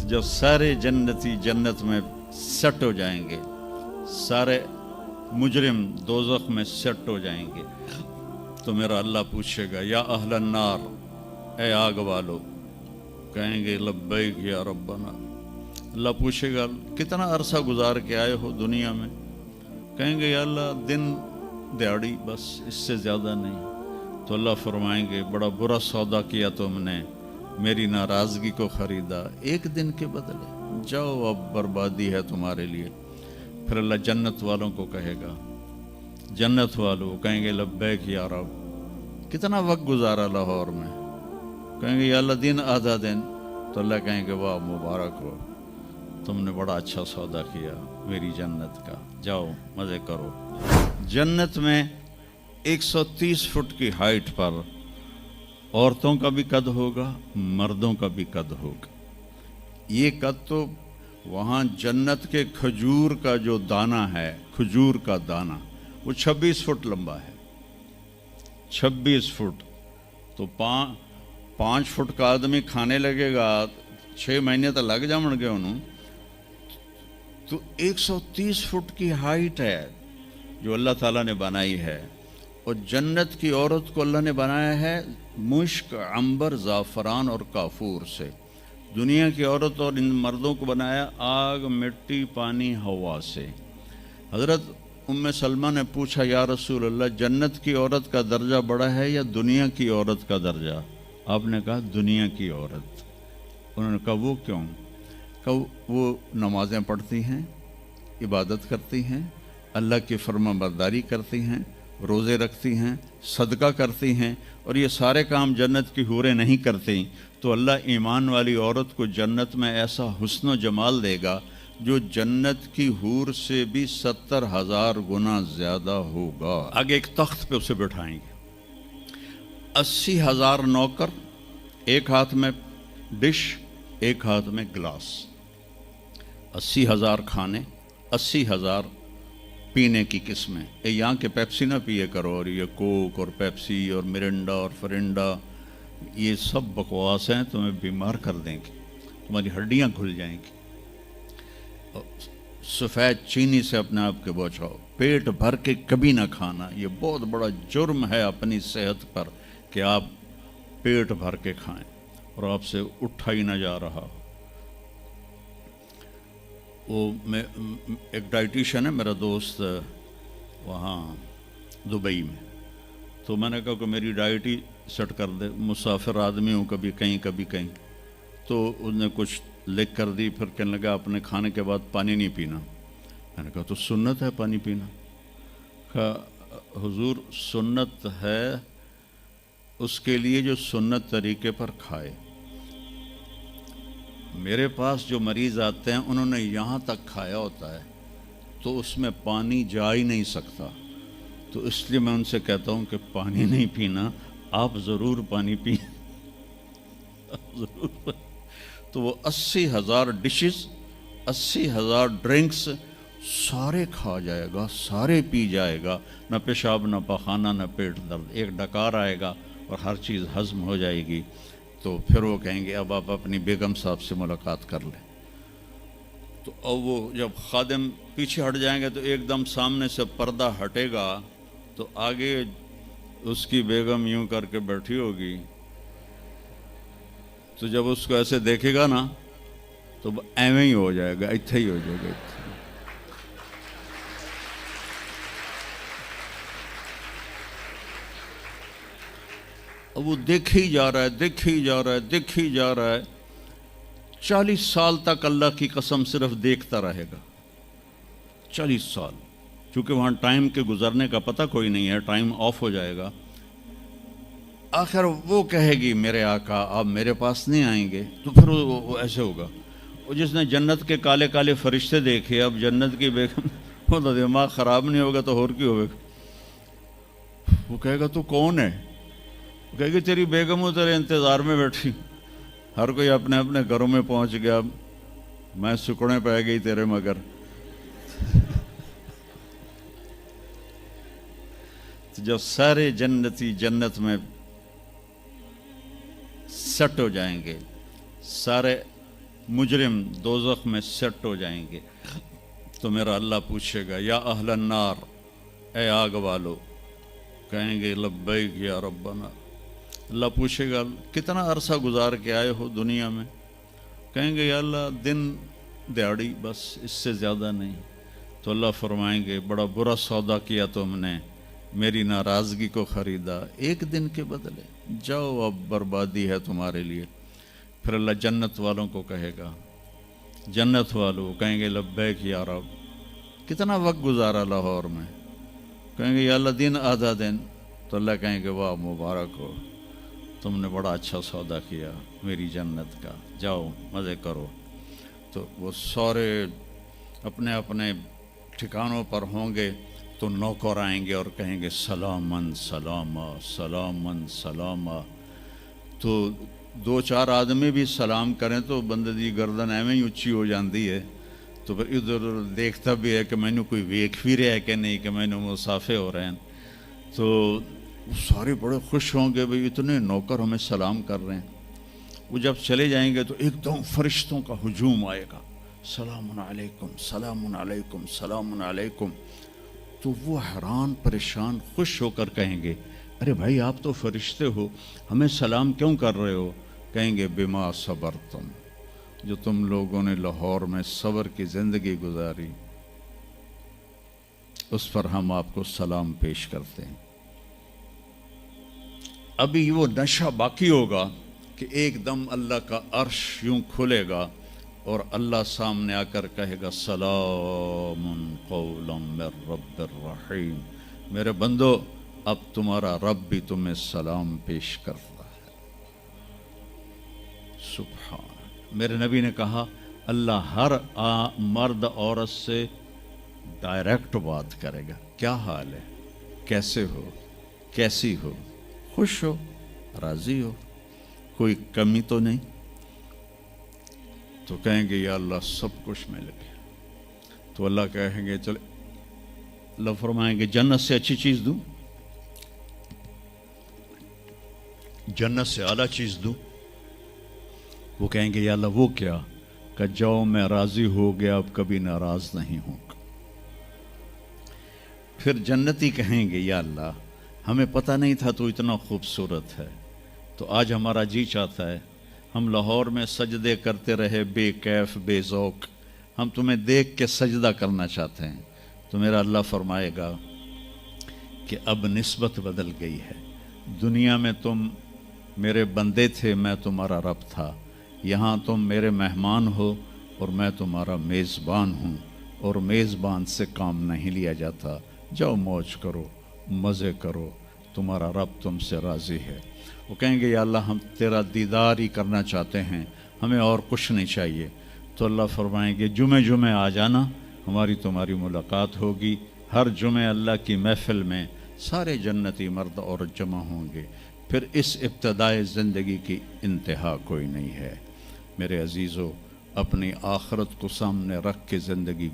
जो सारे जन्नती जन्नत में सेट हो जाएंगे, सारे मुजरिम दोज़ख में सेट हो जाएंगे, तो मेरा अल्लाह पूछेगा या अहलन नार, ए आग वालो, कहेंगे लब्बैक या रब्बना। अल्लाह पूछेगा कितना अरसा गुजार के आए हो दुनिया में, कहेंगे या अल्लाह दिन दिहाड़ी, बस इससे ज़्यादा नहीं। तो अल्लाह फरमाएंगे बड़ा बुरा सौदा किया तुमने, मेरी नाराज़गी को ख़रीदा एक दिन के बदले, जाओ अब बर्बादी है तुम्हारे लिए। फिर अल्लाह जन्नत वालों को कहेगा, जन्नत वालों कहेंगे लब्बैक या रब, कितना वक्त गुजारा लाहौर में, कहेंगे या अल्लाह दिन आधा दिन। तो अल्लाह कहेंगे वाह मुबारक हो, तुमने बड़ा अच्छा सौदा किया मेरी जन्नत का, जाओ मज़े करो। जन्नत में 130 फुट की हाइट पर औरतों का भी कद होगा, मर्दों का भी कद होगा। ये कद तो वहाँ जन्नत के खजूर का जो दाना है, खजूर का दाना, वो 26 फुट लंबा है, 26 फुट। तो 5 फुट का आदमी खाने लगेगा, 6 महीने तो लग जाएंगे उन्होंने। तो 130 फुट की हाइट है जो अल्लाह ताला ने बनाई है। और जन्नत की औरत को अल्लाह ने बनाया है मुश्क, अंबर, ज़ाफ़रान और काफूर से। दुनिया की औरत और इन मर्दों को बनाया आग, मिट्टी, पानी, हवा से। हज़रत उम्मे सलमा ने पूछा या रसूल अल्लाह, जन्नत की औरत का दर्जा बड़ा है या दुनिया की औरत का दर्जा? आपने कहा दुनिया की औरत। उन्होंने कहा वो क्यों? कहा वो नमाज़ें पढ़ती हैं, इबादत करती हैं, अल्लाह की फरमाबरदारी करती हैं, रोज़े रखती हैं, सदका करती हैं, और ये सारे काम जन्नत की हूरें नहीं करती। तो अल्लाह ईमान वाली औरत को जन्नत में ऐसा हुस्न व जमाल देगा जो जन्नत की हूर से भी 70,000 गुना ज़्यादा होगा। आगे एक तख्त पे उसे बिठाएंगे, 80,000 नौकर, एक हाथ में डिश, एक हाथ में गिलास, 80,000 खाने, 80,000 पीने की किस्में। यहाँ के पेप्सी ना पिए करो, और ये कोक और पेप्सी और मिरिंडा और फरिंडा, ये सब बकवास हैं, तुम्हें बीमार कर देंगे, तुम्हारी हड्डियाँ खुल जाएंगी। सफ़ेद चीनी से अपने आप के बचाओ, पेट भर के कभी ना खाना, ये बहुत बड़ा जुर्म है अपनी सेहत पर कि आप पेट भर के खाएं और आपसे उठा ही ना जा रहा। वो मैं एक डाइटिशियन है मेरा दोस्त वहाँ दुबई में, तो मैंने कहा कि मेरी डाइट ही सेट कर दे, मुसाफिर आदमी हूँ, कभी कहीं कभी कहीं। तो उसने कुछ लिख कर दी, फिर कहने लगा अपने खाने के बाद पानी नहीं पीना। मैंने कहा तो सुन्नत है पानी पीना। कहा हुजूर सुन्नत है उसके लिए जो सुन्नत तरीके पर खाए। मेरे पास जो मरीज़ आते हैं उन्होंने यहाँ तक खाया होता है तो उसमें पानी जा ही नहीं सकता, तो इसलिए मैं उनसे कहता हूँ कि पानी नहीं पीना, आप ज़रूर पानी पी ज़रूर। तो वो 80,000 डिशेस, 80,000 ड्रिंक्स सारे खा जाएगा, सारे पी जाएगा, न पेशाब, न पखाना, न पेट दर्द, एक डकार आएगा और हर चीज़ हज़म हो जाएगी। तो फिर वो कहेंगे अब आप अपनी बेगम साहब से मुलाकात कर लें। तो अब वो जब खादिम पीछे हट जाएंगे तो एकदम सामने से पर्दा हटेगा, तो आगे उसकी बेगम यूं करके बैठी होगी। तो जब उसको ऐसे देखेगा ना तो एवं ही हो जाएगा, इत्थे ही हो जाएगा। अब वो देखे ही जा रहा है, देखे ही जा रहा है, देखे ही जा रहा है। 40 साल तक अल्लाह की कसम सिर्फ देखता रहेगा, 40 साल, क्योंकि वहाँ टाइम के गुजरने का पता कोई नहीं है, टाइम ऑफ हो जाएगा। आखिर वो कहेगी मेरे आका आप मेरे पास नहीं आएंगे, तो फिर वो ऐसे होगा। वो जिसने जन्नत के काले काले फरिश्ते देखे, अब जन्नत की बेगम, वो तो दिमाग ख़राब नहीं होगा तो और क्यों होगा। वो कहेगा तू कौन है? वो कहेगी तेरी बेगम हो, तेरे इंतज़ार में बैठी। हर कोई अपने अपने घरों में पहुंच गया, मैं सुकड़े पै गई तेरे मगर। तो जब सारे जन्नती जन्नत में सेट हो जाएंगे, सारे مجرم دوزخ میں سیٹ ہو جائیں گے تو میرا اللہ پوچھے گا یا اہل النار، اے آگ والو، کہیں گے لبیک یا ربنا۔ اللہ پوچھے گا کتنا عرصہ گزار کے آئے ہو دنیا میں؟ کہیں گے یا اللہ دن دیہڑی، بس اس سے زیادہ نہیں۔ تو اللہ فرمائیں گے بڑا برا سودا کیا تم نے، میری ناراضگی کو خریدا ایک دن کے بدلے، جاؤ اب بربادی ہے تمہارے لیے۔ پھر اللہ جنت والوں کو کہے گا، جنت والوں کہیں گے لبیک یا رب، کتنا وقت گزارا لاہور میں؟ کہیں گے یا اللہ دن آدھا دن۔ تو اللہ کہیں گے واہ مبارک ہو، تم نے بڑا اچھا سودا کیا میری جنت کا، جاؤ مزے کرو۔ تو وہ سارے اپنے اپنے ٹھکانوں پر ہوں گے تو نوکر آئیں گے اور کہیں گے سلامن سلاما سلامن سلاما۔ تو دو چار آدمی بھی سلام کریں تو بندے دی گردن ایویں ہی اچھی ہو جاندی ہے، تو پھر ادھر ادھر دیکھتا بھی ہے کہ میں نے کوئی ویکھ بھی رہا ہے کہ نہیں، کہ میں نے مسافے ہو رہے ہیں۔ تو وہ سارے بڑے خوش ہوں گے بھئی اتنے نوکر ہمیں سلام کر رہے ہیں۔ وہ جب چلے جائیں گے تو ایک دم فرشتوں کا ہجوم آئے گا، سلام علیکم سلام علیکم سلام علیکم۔ تو وہ حیران پریشان خوش ہو کر کہیں گے ارے بھائی آپ تو فرشتے ہو، ہمیں سلام کیوں کر رہے ہو؟ کہیں گے بما صبرتم، جو تم لوگوں نے لاہور میں صبر کی زندگی گزاری اس پر ہم آپ کو سلام پیش کرتے ہیں۔ ابھی وہ نشہ باقی ہوگا کہ ایک دم اللہ کا عرش یوں کھلے گا اور اللہ سامنے آ کر کہے گا سلام قولا من رب الرحیم، میرے بندو اب تمہارا رب بھی تمہیں سلام پیش کرتا ہے۔ سبحان، میرے نبی نے کہا اللہ ہر مرد عورت سے ڈائریکٹ بات کرے گا، کیا حال ہے، کیسے ہو، کیسی ہو، خوش ہو، راضی ہو، کوئی کمی تو نہیں؟ تو کہیں گے یا اللہ سب کچھ مل گیا۔ تو اللہ کہیں گے چلے، اللہ فرمائیں گے جنت سے اچھی چیز دوں، جنت سے اعلیٰ چیز دوں؟ وہ کہیں گے یا اللہ وہ کیا؟ کہ جاؤ میں راضی ہو گیا، اب کبھی ناراض نہیں ہوں گا۔ پھر جنتی کہیں گے یا اللہ ہمیں پتہ نہیں تھا تو اتنا خوبصورت ہے، تو آج ہمارا جی چاہتا ہے ہم لاہور میں سجدے کرتے رہے بے کیف بے ذوق، ہم تمہیں دیکھ کے سجدہ کرنا چاہتے ہیں۔ تو میرا اللہ فرمائے گا کہ اب نسبت بدل گئی ہے، دنیا میں تم میرے بندے تھے، میں تمہارا رب تھا، یہاں تم میرے مہمان ہو اور میں تمہارا میزبان ہوں، اور میزبان سے کام نہیں لیا جاتا، جاؤ موج کرو، مزے کرو، تمہارا رب تم سے راضی ہے۔ وہ کہیں گے یا اللہ ہم تیرا دیدار ہی کرنا چاہتے ہیں، ہمیں اور کچھ نہیں چاہیے۔ تو اللہ فرمائیں گے جمعے جمعے آ جانا، ہماری تمہاری ملاقات ہوگی۔ ہر جمعے اللہ کی محفل میں سارے جنتی مرد عورت جمع ہوں گے۔ پھر اس ابتدائے زندگی کی انتہا کوئی نہیں ہے۔ میرے عزیزو، اپنی آخرت کو سامنے رکھ کے زندگی